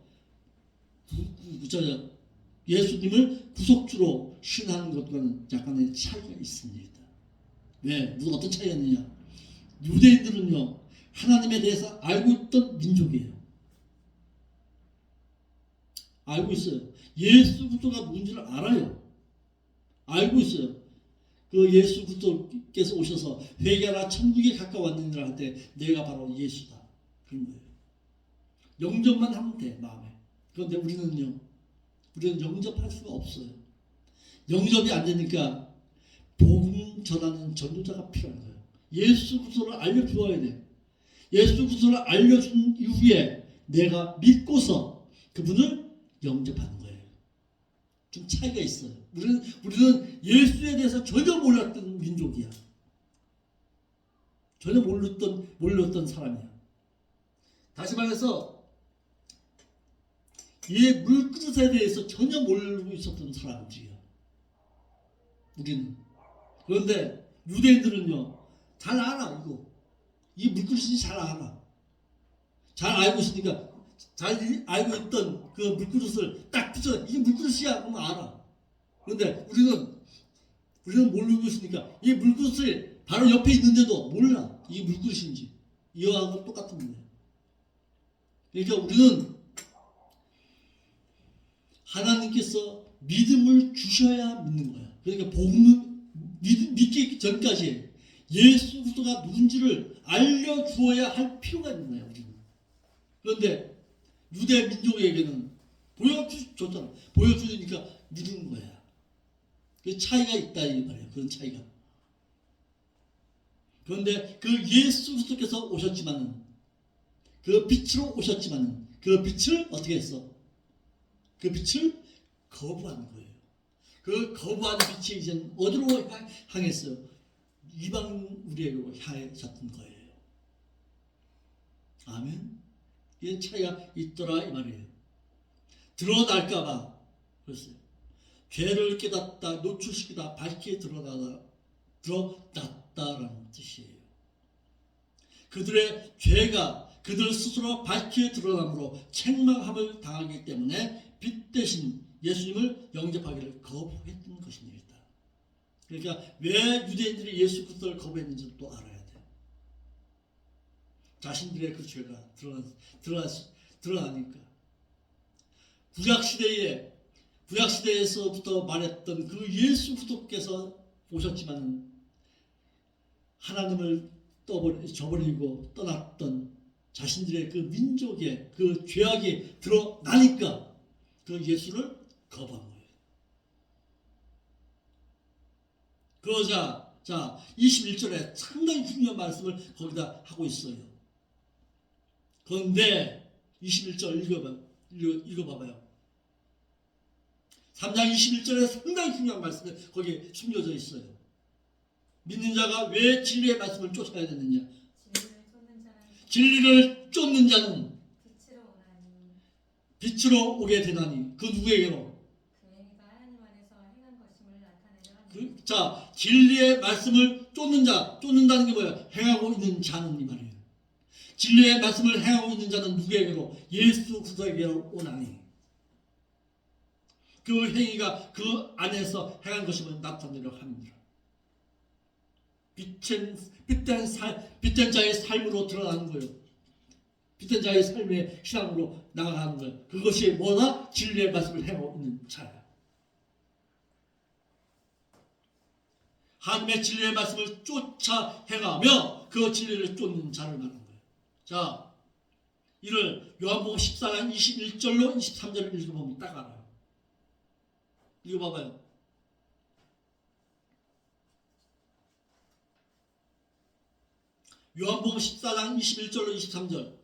예수님을 구속주로 신하는 것과는 약간의 차이가 있습니다. 왜? 무슨 어떤 차이가 있느냐? 유대인들은요, 하나님에 대해서 알고 있던 민족이에요. 알고 있어요. 예수 그리스도가 누군지를 알아요. 알고 있어요. 그 예수 그리스도께서 오셔서 회개하라 천국에 가까웠느니라 할 때 내가 바로 예수다. 그런 거예요. 영접만 하면 돼, 마음에. 그런데 우리는 영접할 수가 없어요. 영접이 안 되니까 복음 전하는 전도자가 필요한 거예요. 예수 그리스도를 알려주어야 돼. 예수 그리스도를 알려준 이후에 내가 믿고서 그분을 영접하는 거예요. 좀 차이가 있어요. 우리는 예수에 대해서 전혀 몰랐던 민족이야. 전혀 몰랐던 사람이야. 다시 말해서 이 물그릇에 대해서 전혀 모르고 있었던 사람들이야. 우리는. 그런데 유대인들은요, 잘 알아, 이거. 이 물그릇이 잘 알아. 잘 알고 있으니까, 잘 알고 있던 그 물그릇을 딱 붙여, 이게 물그릇이야, 그러면 알아. 그런데 우리는 모르고 있으니까, 이 물그릇이 바로 옆에 있는데도 몰라. 이게 물그릇인지. 이거하고 똑같은 거예요. 그러니까 우리는 하나님께서 믿음을 주셔야 믿는 거야. 그러니까 복음은 믿기 전까지 예수 그리스도가 누군지를 알려주어야 할 필요가 있는 거야. 우리는. 그런데 유대 민족에게는 보여줬잖아. 보여주니까 믿은 거야. 그 차이가 있다 이 말이야. 그런 차이가. 그런데 그 예수 그리스도께서 오셨지만은 그 빛으로 오셨지만은 그 빛을 어떻게 했어? 그 빛을 거부한 거예요. 그 거부한 빛이 이제 어디로 향했어요? 이방 우리에게로 향해졌던 거예요. 아멘. 이런 차이가 있더라 이 말이에요. 드러날까봐 그랬어요. 죄를 깨닫다, 노출시키다, 밝게 드러났다라는 뜻이에요. 그들의 죄가 그들 스스로 밝게 드러남으로 책망함을 당하기 때문에 빛 대신 예수님을 영접하기를 거부했던 것입니다. 그러니까 왜 유대인들이 예수 그리스도를 거부했는지를 또 알아야 돼요. 자신들의 그 죄가 드러나니까. 구약시대에서부터 말했던 그 예수 그리스도께서 오셨지만 하나님을 저버리고 떠났던 자신들의 그 민족의 그 죄악이 드러나니까 그 예수를 거부한 거예요. 그러자 21절에 상당히 중요한 말씀을 거기다 하고 있어요. 그런데 21절 읽어봐봐요. 3장 21절에 상당히 중요한 말씀이 거기에 숨겨져 있어요. 믿는 자가 왜 진리의 말씀을 쫓아야 되느냐? 진리를 쫓는 자는 빛으로 오게 되나니 그 누구에게로? 자, 진리의 말씀을 쫓는다는 게 뭐야? 행하고 있는 자는 이 말이에요. 진리의 말씀을 행하고 있는 자는 누구에게로? 예수 그리스도에게로 오나니 그 행위가 그 안에서 행한 것임을 나타내려 합니다. 빛된 자의 삶으로 드러나는 거예요. 빛된 자의 삶의 신앙으로 나아가는 거예요. 그것이 뭐다? 진리의 말씀을 행하고 있는 자야. 하나님의 진리의 말씀을 쫓아 행하며 그 진리를 쫓는 자를 말하는 거예요. 자, 이를 요한복음 14장 21절로 23절을 읽어보면 딱 알아요. 읽어봐봐요. 요한복음 14장 21절로 23절.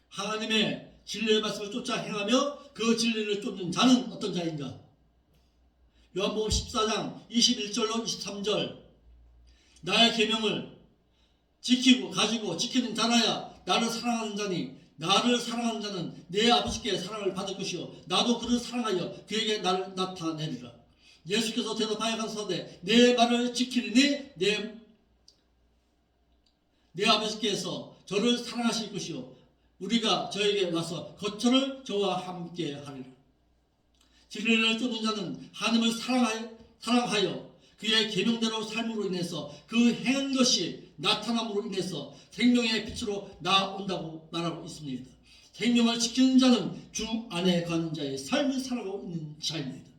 하나님의 진리의 말씀을 쫓아 행하며 그 진리를 쫓는 자는 어떤 자인가? 요한복음 14장 21절로 23절. 나의 계명을 지키고 가지고 지키는 자라야 나를 사랑하는 자니 나를 사랑하는 자는 내 아버지께 사랑을 받을 것이요 나도 그를 사랑하여 그에게 나를 나타내리라. 예수께서 대답하여 가라사대 내 말을 지키리니 내 아버지께서 저를 사랑하실 것이요 우리가 저에게 와서 거처를 저와 함께 하리라. 진리를 쫓는 자는 하나님을 사랑하여 그의 계명대로 삶으로 인해서 그 행한 것이 나타남으로 인해서 생명의 빛으로 나온다고 말하고 있습니다. 생명을 지키는 자는 주 안에 가는 자의 삶을 살아가고 있는 자입니다.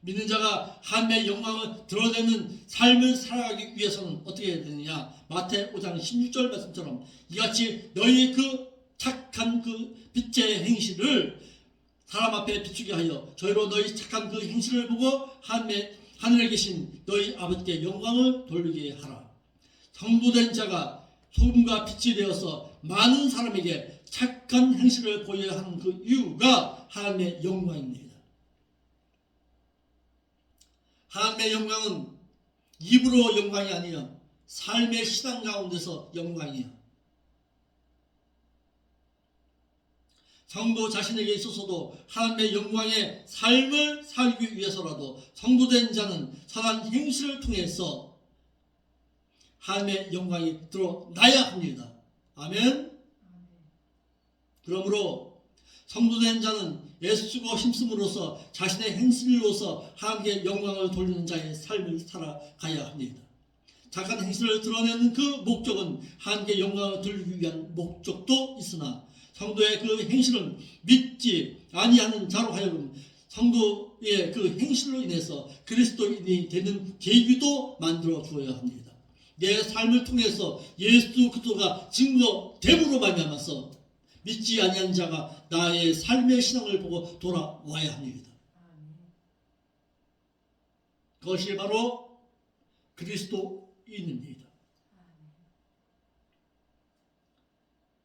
믿는 자가 하나님의 영광을 드러내는 삶을 살아가기 위해서는 어떻게 해야 되느냐? 마태 5장 16절 말씀처럼 이같이 너희 그 착한 그 빛의 행실을 사람 앞에 비추게 하여 저희로 너희 착한 그 행실을 보고 하늘에 계신 너희 아버지께 영광을 돌리게 하라. 성도된 자가 소금과 빛이 되어서 많은 사람에게 착한 행실을 보여야 하는 그 이유가 하나님의 영광입니다. 하나님의 영광은 입으로 영광이 아니야. 삶의 신앙 가운데서 영광이야. 성도 자신에게 있어서도 하나님의 영광의 삶을 살기 위해서라도 성도된 자는 선한 행실을 통해서 하나님의 영광이 드러나야 합니다. 아멘. 그러므로 성도된 자는 애쓰고 힘쓰므로써 자신의 행실로서 하나님께 영광을 돌리는 자의 삶을 살아가야 합니다. 착한 행실을 드러내는 그 목적은 하나님께 영광을 돌리기 위한 목적도 있으나 성도의 그 행실은 믿지 아니하는 자로 하여금 성도의 그 행실로 인해서 그리스도인이 되는 계기도 만들어 주어야 합니다. 내 삶을 통해서 예수 그리스도가 증거됨으로 말미암아서 믿지 아니하는 자가 나의 삶의 신앙을 보고 돌아와야 합니다. 그것이 바로 그리스도인입니다.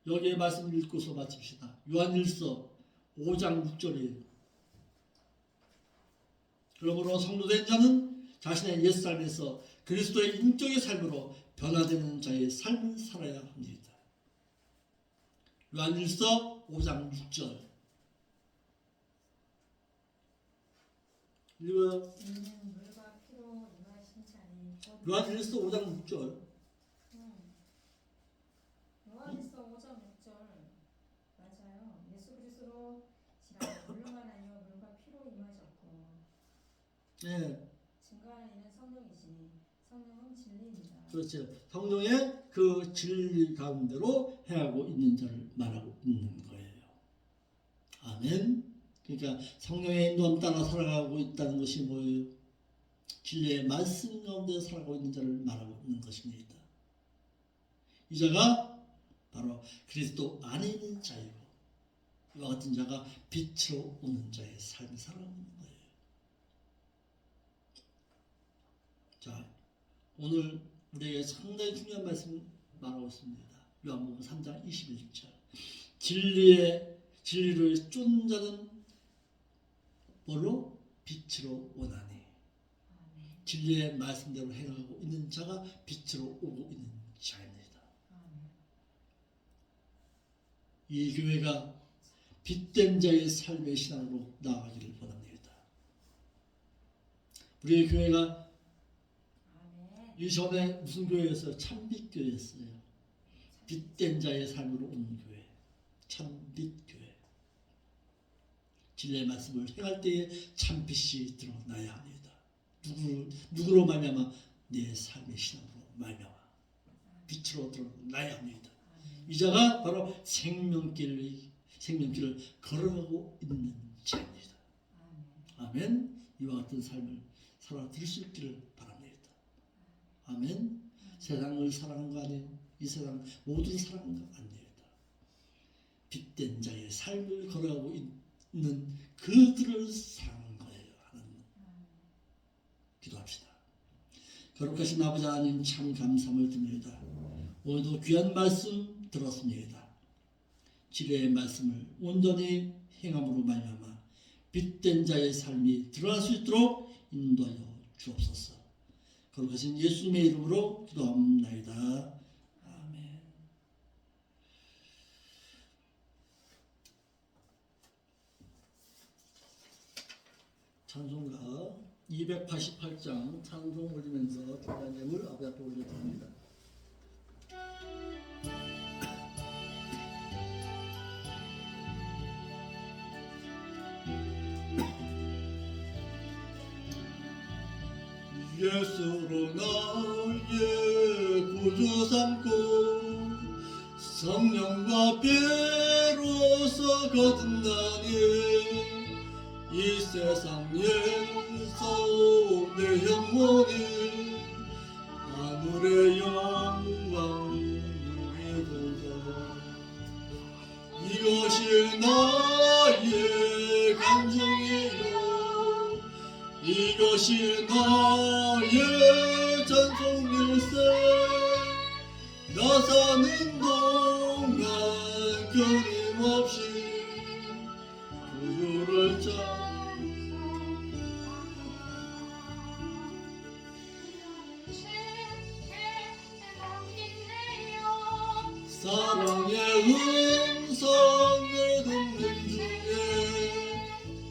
여기에 말씀을 읽고서 마칩시다. 요한일서 5장 6절이에요. 그러므로 성도된 자는 자신의 옛삶에서 그리스도의 인격의 삶으로 변화되는 자의 삶을 살아야 합니다. 요한일서 5장 6절 읽어요. 요한일서 5장 6절 요한일서 5장 6절 맞아요. 예수 그리스도로 지라 물로만 아니요 물과 피로 임하셨고 네. 증거하는 이는 성령이시니 성령은 진리입니다. 그렇죠. 성령의 그 진리 가운데로 행하고 있는 자를 말하고 있는 거예요. 아멘. 그러니까 성령의 인도함 따라 살아가고 있다는 것이 뭐예요? 진리의 말씀 가운데 살아가고 있는 자를 말하고 있는 것입니다. 이 자가 바로 그리스도 안에 있는 자이고 이와 같은 자가 빛으로 오는 자의 삶을 살아가고 있는 거예요. 자, 오늘 우리에게 상당히 중요한 말씀을 말하고 있습니다. 요한복음 3장 21절 진리를 쫓는 자는 뭘로? 빛으로 오나니 진리의 말씀대로 행하고 있는 자가 빛으로 오고 있는 자입니다. 이 교회가 빛된 자의 삶의 신앙으로 나아가기를 원합니다. 우리 교회가 이전에 무슨 교회였어요? 참빛교회였어요. 빛된 자의 삶으로 오는 교회, 참빛교회. 진리의 말씀을 행할 때에 참빛이 드러나야 합니다. 누구로 말미암아? 내 삶의 신앙으로 말미암아 빛으로 드러나야 합니다. 이 자가 바로 생명길을 걸어가고 있는 자입니다. 아멘. 이와 같은 삶을 살아 드릴 수 있기를 바랍니다. 아멘. 세상을 사랑한 거 아니에요. 이 세상 모두를 사랑한 거 아닙니다. 빛된 자의 삶을 걸어가고 있는 그들을 사랑하는 거예요. 하나님. 기도합시다. 거룩하신 아버지 하나님 참 감사함을 드립니다. 오늘도 귀한 말씀 들었습니다. 진리의 말씀을 온전히 행함으로 말미암아 빛된 자의 삶이 드러날 수 있도록 인도하여 주옵소서. 거룩하신 예수님의 이름으로 기도합니다. 아멘. 찬송가 288장 찬송 올리면서 중간 예물 아버지 앞에 올려드립니다. 예수로 나의 구주 삼고 성령과 배로서 거듭나니 이 세상에서 내 영혼이 하늘의 영광을 누리도다. 이것이 나의 감정이요 이것이 나의 찬송일세. 나 사는 동안 끊임없이 구주를 사랑의 음성을 듣는 중에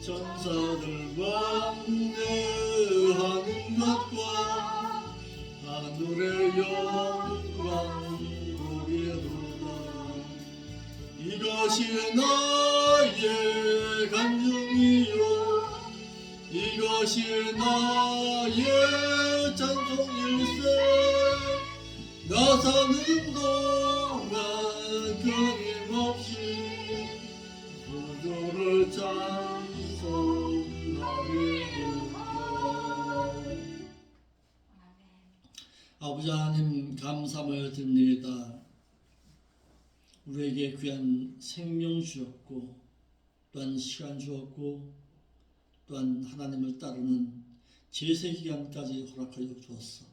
천사들 왕래하는 것과 하늘 만물의 영광 보리로다. 이것이 나의 간증이요 이것이 나의 찬송일세. 나 사는 동안 끊임없이 구주를 찬송하리로다. 아버지 하나님 감사함을 드립니다. 우리에게 귀한 생명 주었고 또한 시간 주었고 또한 하나님을 따르는 제세기간까지 허락하여 주었어.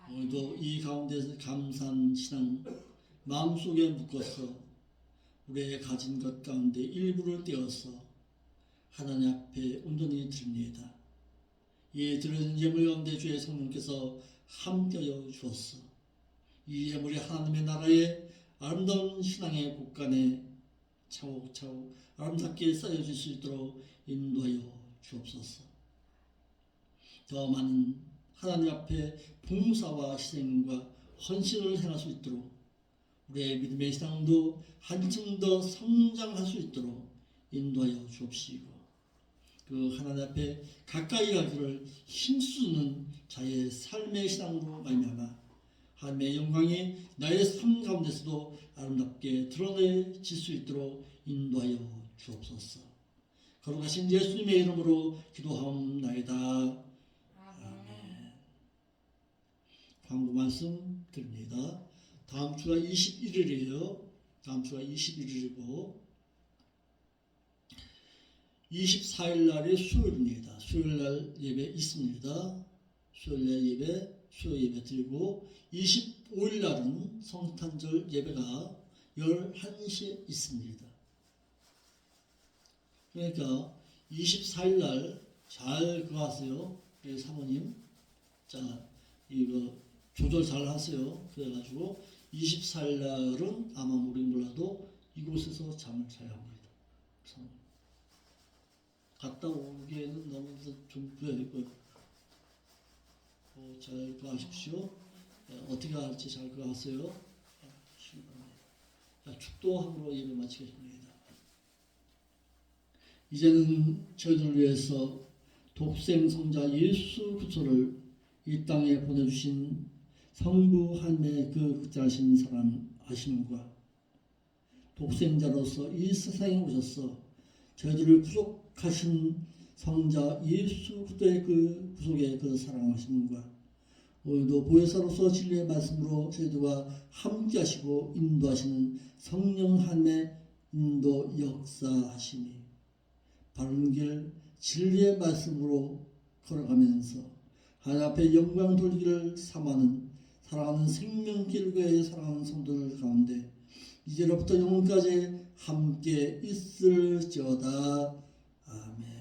오늘도 이 가운데서 감사한 신앙 마음속에 묶어서 우리의 가진 것 가운데 일부를 떼어서 하나님 앞에 온전히 드립니다. 이 드려진 예물 가운데 주의 성령께서 함께하여 주었어. 이 예물이 하나님의 나라의 아름다운 신앙의 곳간에 차곡차곡 아름답게 쌓여질 수 있도록 인도하여 주옵소서. 더 많은 하나님 앞에 봉사와 희생과 헌신을 행할 수 있도록 우리의 믿음의 신앙도 한층 더 성장할 수 있도록 인도하여 주옵시고 그 하나님 앞에 가까이 가기를 힘쓰는 자의 삶의 신앙으로 말미암아 하나님의 영광이 나의 삶 가운데서도 아름답게 드러내질 수 있도록 인도하여 주옵소서. 거룩하신 예수님의 이름으로 기도하옵나이다. 아멘. 광고 말씀 드립니다. 다음 주가 21일이에요. 다음 주가 21일이고 24일 날이 수요일입니다. 수요일 날 예배 있습니다. 수요일 날 예배, 수요 예배 드리고 25일 날은 성탄절 예배가 11시에 있습니다. 그러니까 24일 날 잘 그거 하세요. 우리 사모님. 자, 이거 조절 잘 하세요. 그래가지고 24일 날은 아마 우리 몰라도 이곳에서 잠을 자야 합니다. 사모님. 갔다 오기에는 너무 좀 부여있고요. 잘 그거 하십시오. 어떻게 할지 잘 그거 하세요. 축도함으로 예배 마치겠습니다. 이제는 저희들을 위해서 독생 성자 예수 그리스도를 이 땅에 보내주신 성부 하나님의 그 극자하신 사랑 아심과 독생자로서 이 세상에 오셔서 저희들을 구속하신 성자 예수 그리스도의 그 구속의 그 사랑하심과 오늘도 보혜사로서 진리의 말씀으로 저희들과 함께 하시고 인도하시는 성령 하나님의 인도 역사하심이 바른 길 진리의 말씀으로 걸어가면서 하나님 앞에 영광 돌리기를 삼하는 사랑하는 생명길교회의 사랑하는 성도들 가운데 이제로부터 영원까지 함께 있을지어다. 아멘.